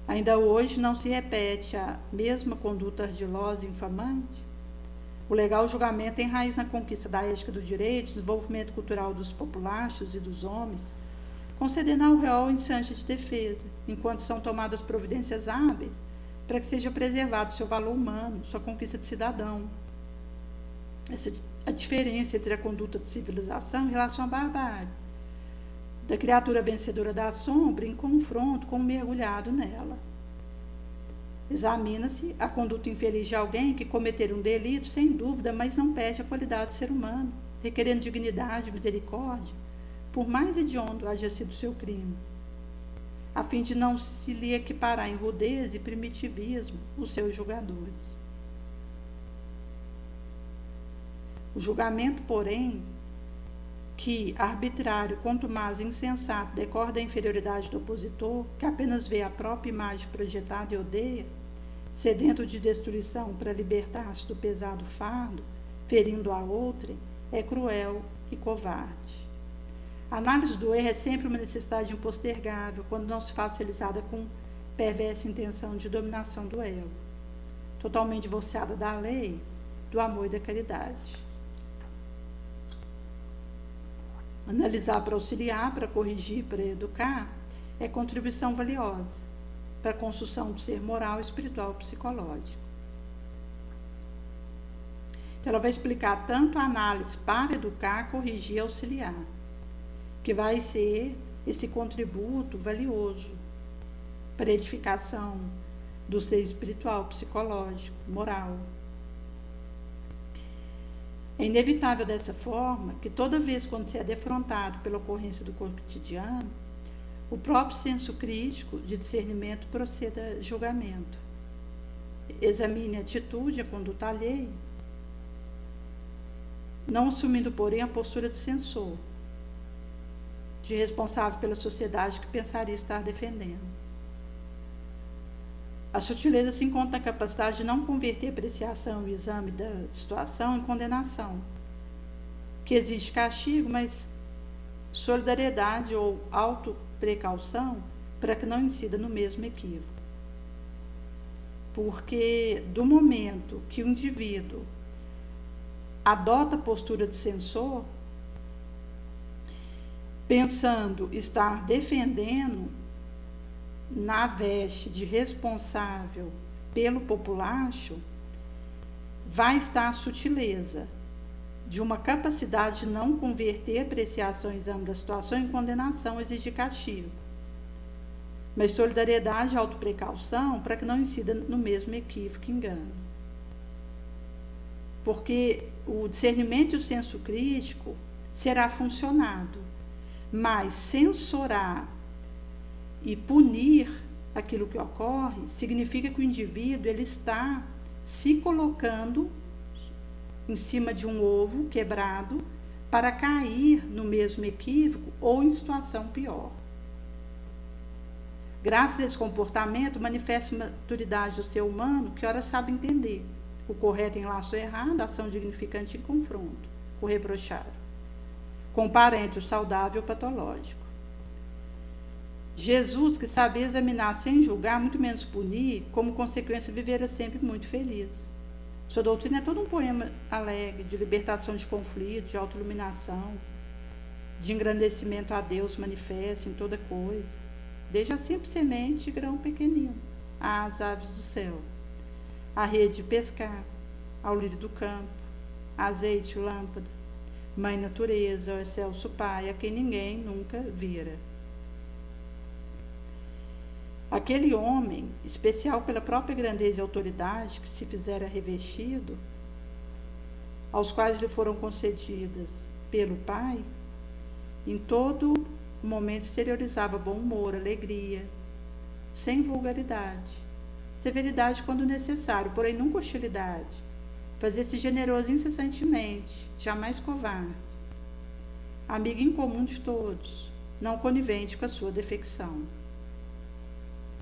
Ainda hoje não se repete a mesma conduta ardilosa e infamante? O legal julgamento tem raiz na conquista da ética do direito, desenvolvimento cultural dos populaços e dos homens, concedendo ao réu instância de defesa, enquanto são tomadas providências hábeis para que seja preservado seu valor humano, sua conquista de cidadão. Essa a diferença entre a conduta de civilização em relação à barbárie, da criatura vencedora da sombra em confronto com o mergulhado nela. Examina-se a conduta infeliz de alguém que cometer um delito, sem dúvida, mas não perde a qualidade de ser humano, requerendo dignidade e misericórdia, por mais hediondo haja sido seu crime, a fim de não se lhe equiparar em rudez e primitivismo os seus julgadores. O julgamento, porém, que, arbitrário, contumaz e insensato, decorre da inferioridade do opositor, que apenas vê a própria imagem projetada e odeia, sedento de destruição para libertar-se do pesado fardo, ferindo a outrem, é cruel e covarde. A análise do erro é sempre uma necessidade impostergável, quando não se faz realizada com perversa intenção de dominação do ego, totalmente divorciada da lei, do amor e da caridade. Analisar para auxiliar, para corrigir, para educar, é contribuição valiosa para a construção do ser moral, espiritual e psicológico. Então, ela vai explicar tanto a análise para educar, corrigir e auxiliar, que vai ser esse contributo valioso para a edificação do ser espiritual, psicológico, moral. É inevitável dessa forma que toda vez quando se é defrontado pela ocorrência do cotidiano, o próprio senso crítico de discernimento proceda a julgamento. Examine a atitude, a conduta alheia, não assumindo, porém, a postura de censor, de responsável pela sociedade que pensaria estar defendendo. A sutileza se encontra na capacidade de não converter a apreciação e exame da situação em condenação, que exige castigo, mas solidariedade ou autoprecaução para que não incida no mesmo equívoco. Porque do momento que o indivíduo adota a postura de censor, pensando estar defendendo na veste de responsável pelo populacho, vai estar a sutileza de uma capacidade de não converter apreciação e exame da situação em condenação, exigir castigo, mas solidariedade e autoprecaução para que não incida no mesmo equívoco e engano. Porque o discernimento e o senso crítico será funcionado, mas censurar e punir aquilo que ocorre significa que o indivíduo ele está se colocando em cima de um ovo quebrado para cair no mesmo equívoco ou em situação pior. Graças a esse comportamento, manifesta a maturidade do ser humano que ora sabe entender o correto em laço errado, a ação dignificante em confronto, o reprochável, com o parente, o saudável, o patológico. Jesus, que sabia examinar sem julgar, muito menos punir, como consequência vivera sempre muito feliz. Sua doutrina é todo um poema alegre, de libertação de conflitos, de autoiluminação, de engrandecimento a Deus manifesto em toda coisa, desde a simples semente e grão pequenino, às aves do céu, a rede de pescar, ao lírio do campo, azeite, lâmpada, mãe natureza, ao excelso pai, a quem ninguém nunca vira. Aquele homem, especial pela própria grandeza e autoridade que se fizera revestido, aos quais lhe foram concedidas pelo Pai, em todo momento exteriorizava bom humor, alegria, sem vulgaridade, severidade quando necessário, porém nunca hostilidade, fazia-se generoso incessantemente, jamais covarde, amigo em comum de todos, não conivente com a sua defecção.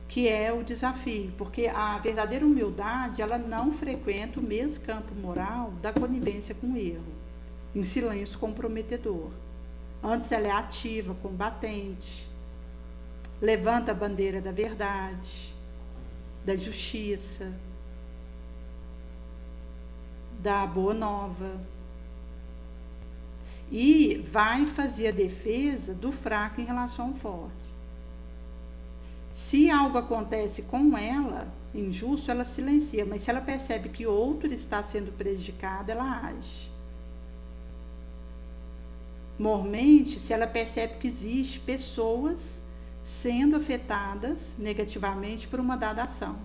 Que é o desafio, porque a verdadeira humildade, ela não frequenta o mesmo campo moral da conivência com o erro, em silêncio comprometedor. Antes ela é ativa, combatente, levanta a bandeira da verdade, da justiça, da boa nova, e vai fazer a defesa do fraco em relação ao forte. Se algo acontece com ela, injusto, ela silencia, mas se ela percebe que outro está sendo prejudicado, ela age. Mormente, se ela percebe que existe pessoas sendo afetadas negativamente por uma dada ação.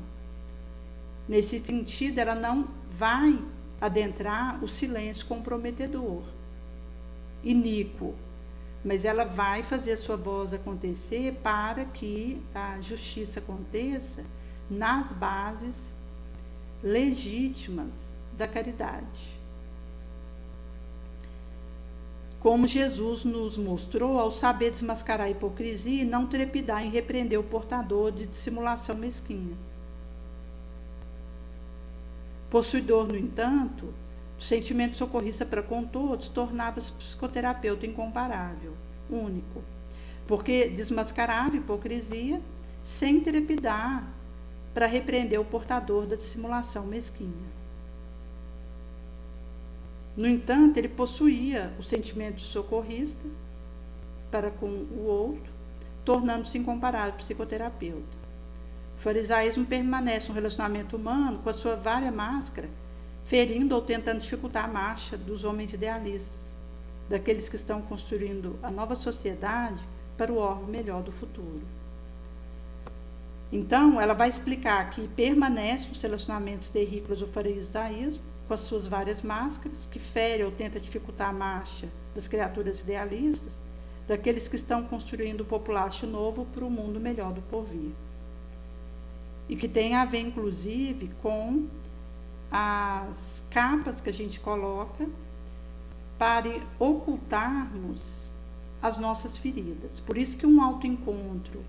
Nesse sentido, ela não vai adentrar o silêncio comprometedor, iníquo, mas ela vai fazer a sua voz acontecer para que a justiça aconteça nas bases legítimas da caridade. Como Jesus nos mostrou, ao saber desmascarar a hipocrisia e não trepidar em repreender o portador de dissimulação mesquinha. Possuidor, no entanto, do sentimento socorrista para com todos, tornava-se psicoterapeuta incomparável, único, porque desmascarava a hipocrisia sem trepidar para repreender o portador da dissimulação mesquinha. No entanto, ele possuía o sentimento socorrista para com o outro, tornando-se incomparável psicoterapeuta. O farisaísmo permanece um relacionamento humano com a sua vária máscara, ferindo ou tentando dificultar a marcha dos homens idealistas, daqueles que estão construindo a nova sociedade para o orbe melhor do futuro. Então, ela vai explicar que permanecem os relacionamentos terrícolas do farisaísmo, com as suas várias máscaras, que fere ou tenta dificultar a marcha das criaturas idealistas, daqueles que estão construindo o populacho novo para o mundo melhor do porvir. E que tem a ver, inclusive, com as capas que a gente coloca para ocultarmos as nossas feridas. Por isso que um autoencontro,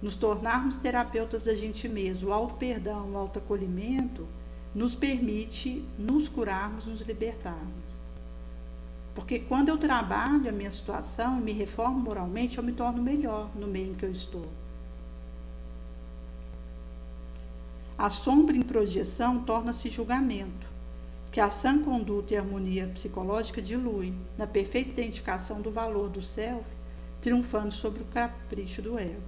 nos tornarmos terapeutas da gente mesmo, o auto-perdão, o auto-acolhimento, nos permite nos curarmos, nos libertarmos. Porque quando eu trabalho a minha situação e me reformo moralmente, eu me torno melhor no meio em que eu estou. A sombra em projeção torna-se julgamento, que a sã conduta e harmonia psicológica dilui na perfeita identificação do valor do self, triunfando sobre o capricho do ego.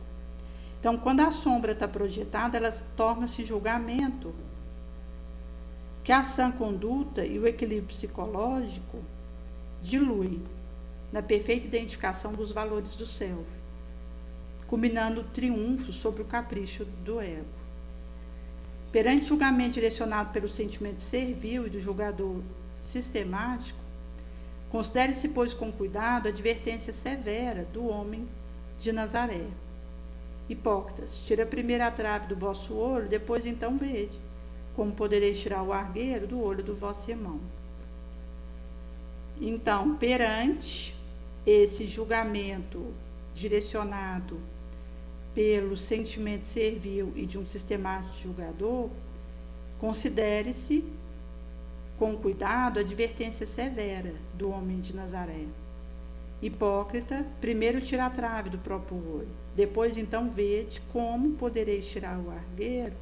Então, quando a sombra está projetada, ela torna-se julgamento, que a sã conduta e o equilíbrio psicológico dilui na perfeita identificação dos valores do self, culminando o triunfo sobre o capricho do ego. Perante o julgamento direcionado pelo sentimento servil e do julgador sistemático, considere-se, pois, com cuidado a advertência severa do homem de Nazaré. Hipócritas, tira primeiro a trave do vosso olho, depois então vede, como podereis tirar o argueiro do olho do vosso irmão. Então, perante esse julgamento direcionado pelo sentimento servil e de um sistemático julgador, considere-se com cuidado a advertência severa do homem de Nazaré. Hipócrita, primeiro tira a trave do próprio olho, depois então vede como podereis tirar o argueiro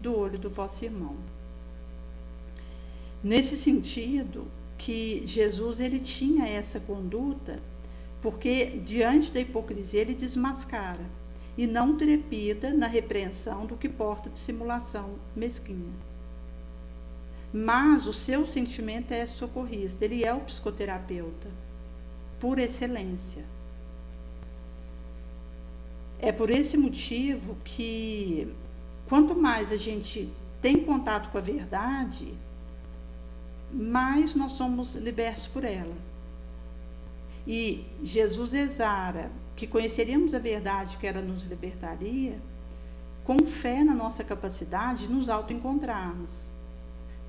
do olho do vosso irmão. Nesse sentido que Jesus ele tinha essa conduta, porque diante da hipocrisia ele desmascara e não trepida na repreensão do que porta de simulação mesquinha. Mas o seu sentimento é socorrista, ele é o psicoterapeuta por excelência. É por esse motivo que quanto mais a gente tem contato com a verdade, mais nós somos libertos por ela. E Jesus exara que conheceríamos a verdade que ela nos libertaria, com fé na nossa capacidade de nos autoencontrarmos.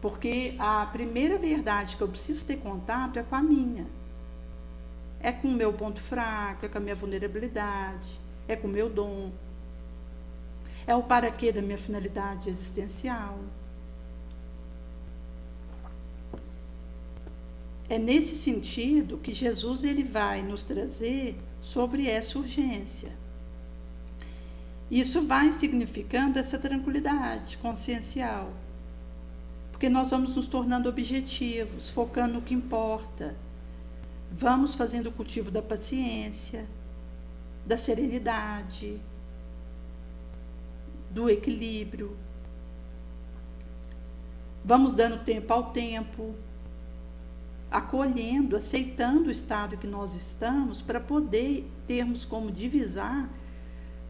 Porque a primeira verdade que eu preciso ter contato é com a minha. É com o meu ponto fraco, é com a minha vulnerabilidade, é com o meu dom. É o para quê da minha finalidade existencial. É nesse sentido que Jesus ele vai nos trazer sobre essa urgência. Isso vai significando essa tranquilidade consciencial, porque nós vamos nos tornando objetivos, focando no que importa. Vamos fazendo o cultivo da paciência, da serenidade, do equilíbrio, Vamos dando tempo ao tempo, acolhendo, aceitando o estado que nós estamos, para poder termos como divisar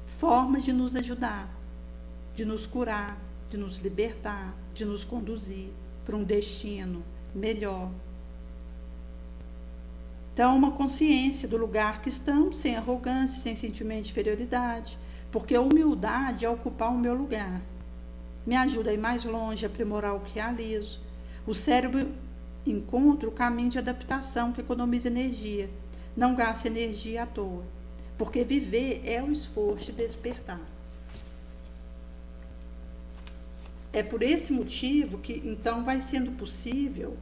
formas de nos ajudar, de nos curar, de nos libertar, de nos conduzir para um destino melhor. Então, uma consciência do lugar que estamos, sem arrogância, sem sentimento de inferioridade, porque a humildade é ocupar o meu lugar. Me ajuda a ir mais longe, a aprimorar o que realizo. O cérebro encontra o caminho de adaptação que economiza energia, não gasta energia à toa, porque viver é o esforço de despertar. É por esse motivo que então vai sendo possível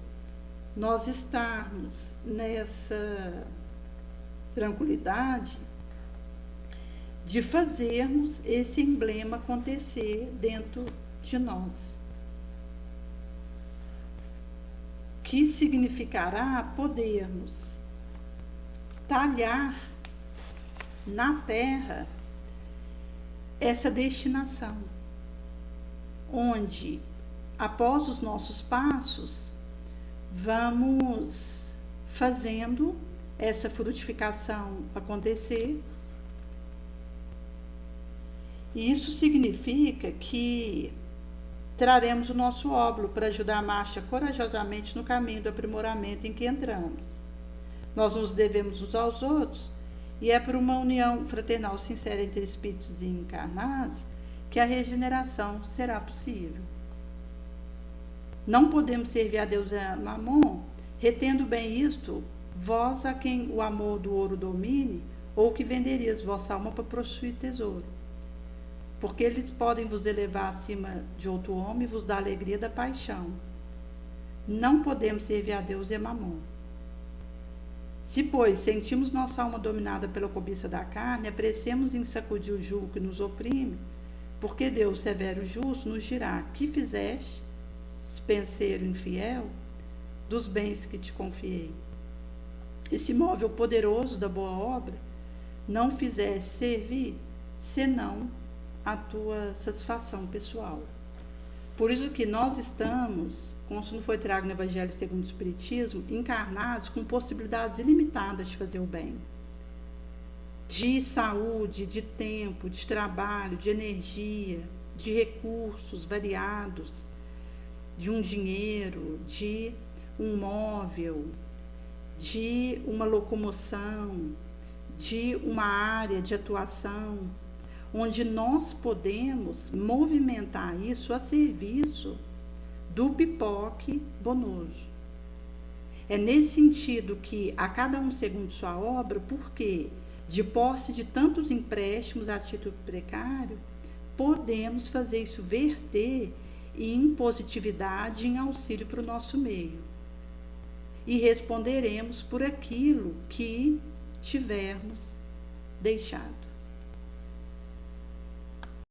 nós estarmos nessa tranquilidade de fazermos esse emblema acontecer dentro de nós. Que significará podermos talhar na terra essa destinação, onde, após os nossos passos, vamos fazendo essa frutificação acontecer. E isso significa que traremos o nosso óbolo para ajudar a marcha corajosamente no caminho do aprimoramento em que entramos. Nós nos devemos uns aos outros, e é por uma união fraternal sincera entre espíritos encarnados que a regeneração será possível. Não podemos servir a Deus e a Mamon, retendo bem isto, vós a quem o amor do ouro domine, ou que venderias vossa alma para possuir tesouro. Porque eles podem vos elevar acima de outro homem e vos dar a alegria da paixão. Não podemos servir a Deus e a Mamon. Se, pois, sentimos nossa alma dominada pela cobiça da carne, apressemos em sacudir o jugo que nos oprime, porque Deus, severo e justo, nos dirá: que fizeste, dispenseiro infiel, dos bens que te confiei? Esse móvel poderoso da boa obra não fizeste servir, senão a tua satisfação pessoal. Por isso que nós estamos, como não foi trago no Evangelho segundo o Espiritismo, encarnados com possibilidades ilimitadas de fazer o bem. De saúde, de tempo, de trabalho, de energia, de recursos variados, de um dinheiro, de um móvel, de uma locomoção, de uma área de atuação, onde nós podemos movimentar isso a serviço do pipoque bonoso. É nesse sentido que a cada um segundo sua obra, porque de posse de tantos empréstimos a título precário, podemos fazer isso verter em positividade, em auxílio para o nosso meio. E responderemos por aquilo que tivermos deixado.